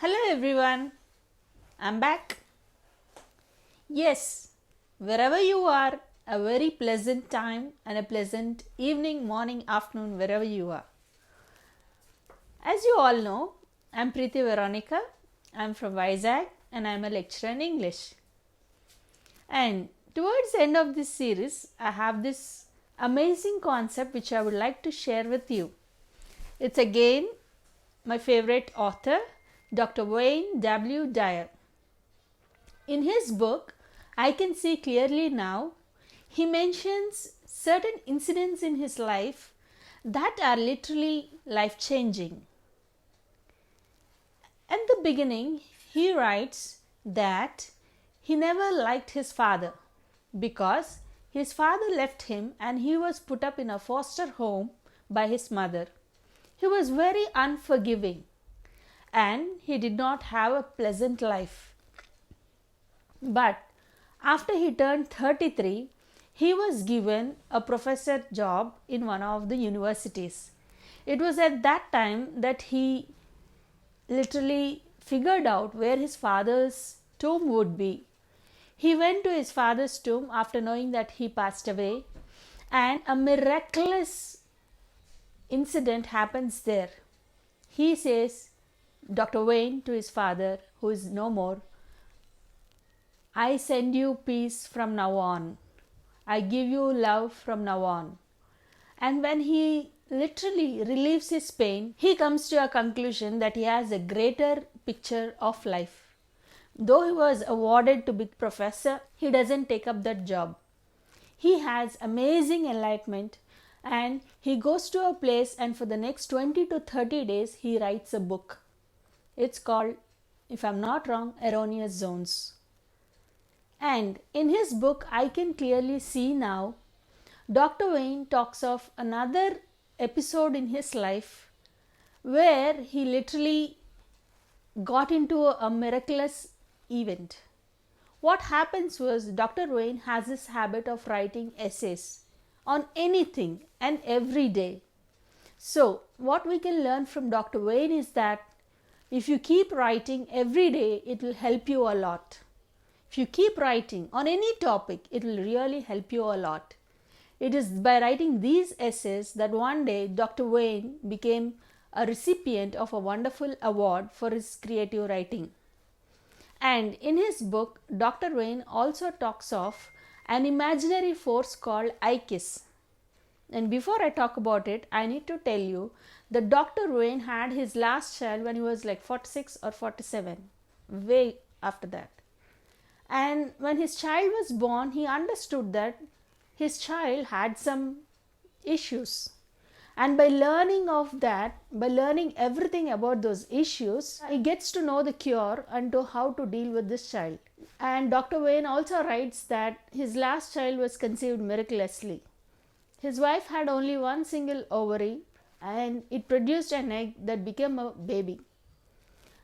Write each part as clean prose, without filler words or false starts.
Hello everyone, I'm back. Yes, wherever you are, a very pleasant time and a pleasant evening, morning, afternoon, wherever you are. As you all know, I'm Preethi Veronica. I'm from Vizag and I'm a lecturer in English. And towards the end of this series, I have this amazing concept which I would like to share with you. It's again my favorite author, Dr.Wayne Dyer. In his book, I can see clearly now, he mentions certain incidents in his life that are literally life changing. At the beginning, he writes that he never liked his father because his father left him and he was put up in a foster home by his mother. He was very unforgiving and he did not have a pleasant life. But after he turned 33, he was given a professor job in one of the universities. It was at that time that he literally figured out where his father's tomb would be. He went to his father's tomb after knowing that he passed away, and a miraculous incident happens there. He says, Dr. Wayne, to his father, who is no more, I send you peace from now on. I give you love from now on. And when he literally relieves his pain, he comes to a conclusion that he has a greater picture of life. Though he was awarded to be professor, he doesn't take up that job. He has amazing enlightenment and he goes to a place and for the next 20 to 30 days he writes a book. It's called, if I'm not wrong, Erroneous Zones. And in his book, I can clearly see now, Dr. Wayne talks of another episode in his life where he literally got into a miraculous event. What happens was Dr. Wayne has this habit of writing essays on anything and every day. So, what we can learn from Dr. Wayne is that if you keep writing every day, it will help you a lot. If you keep writing on any topic, it will really help you a lot. It is by writing these essays that one day Dr. Wayne became a recipient of a wonderful award for his creative writing. And in his book, Dr. Wayne also talks of an imaginary force called EYKIS. And before I talk about it, I need to tell you that Dr. Wayne had his last child when he was like 46 or 47, way after that. And when his child was born, he understood that his child had some issues. And by learning of that, by learning everything about those issues, he gets to know the cure and to how to deal with this child. And Dr. Wayne also writes that his last child was conceived miraculously. His wife had only one single ovary and it produced an egg that became a baby.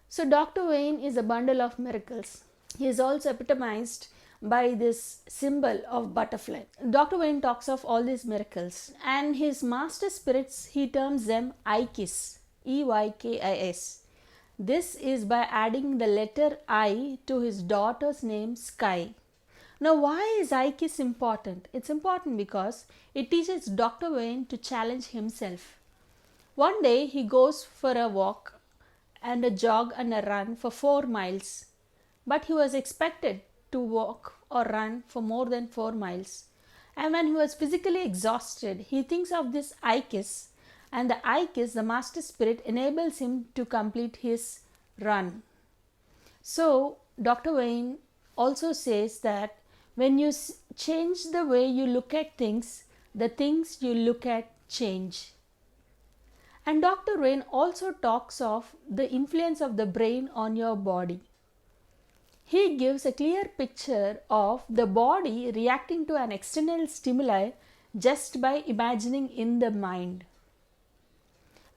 So Dr. Wayne is a bundle of miracles. He is also epitomized by this symbol of butterfly. Dr. Wayne talks of all these miracles and his master spirits, he terms them EYKIS, EYKIS. This is by adding the letter I to his daughter's name SKYE. Now why is EYKIS important? It's important because it teaches Dr. Wayne to challenge himself. One day he goes for a walk and a jog and a run for 4 miles. But he was expected to walk or run for more than 4 miles. And when he was physically exhausted, he thinks of this EYKIS, and the EYKIS, the master spirit, enables him to complete his run. So, Dr. Wayne also says that when you change the way you look at things, the things you look at change. And Dr. Wayne also talks of the influence of the brain on your body. He gives a clear picture of the body reacting to an external stimuli just by imagining in the mind.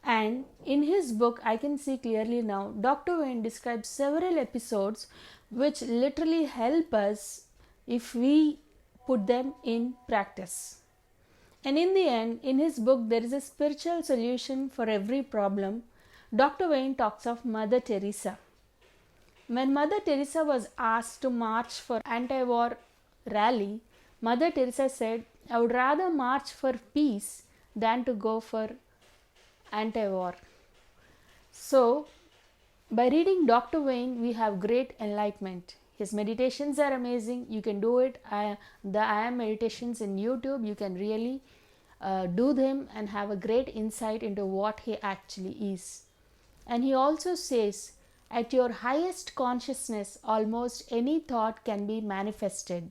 And in his book, I can see clearly now, Dr. Wayne describes several episodes which literally help us if we put them in practice. And in the end, in his book, there is a spiritual solution for every problem. Dr. Wayne talks of Mother Teresa. When Mother Teresa was asked to march for anti-war rally, Mother Teresa said, "I would rather march for peace than to go for anti-war." So, by reading Dr. Wayne, we have great enlightenment. His meditations are amazing. You can do it. The I am meditations in YouTube. You can really do them and have a great insight into what he actually is. And he also says, at your highest consciousness, almost any thought can be manifested.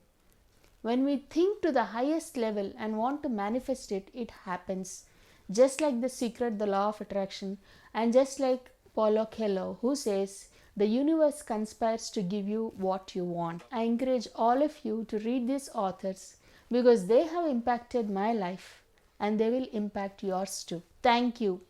When we think to the highest level and want to manifest it, it happens. Just like The Secret, the Law of Attraction, and just like Paulo Coelho, who says, the universe conspires to give you what you want. I encourage all of you to read these authors because they have impacted my life and they will impact yours too. Thank you.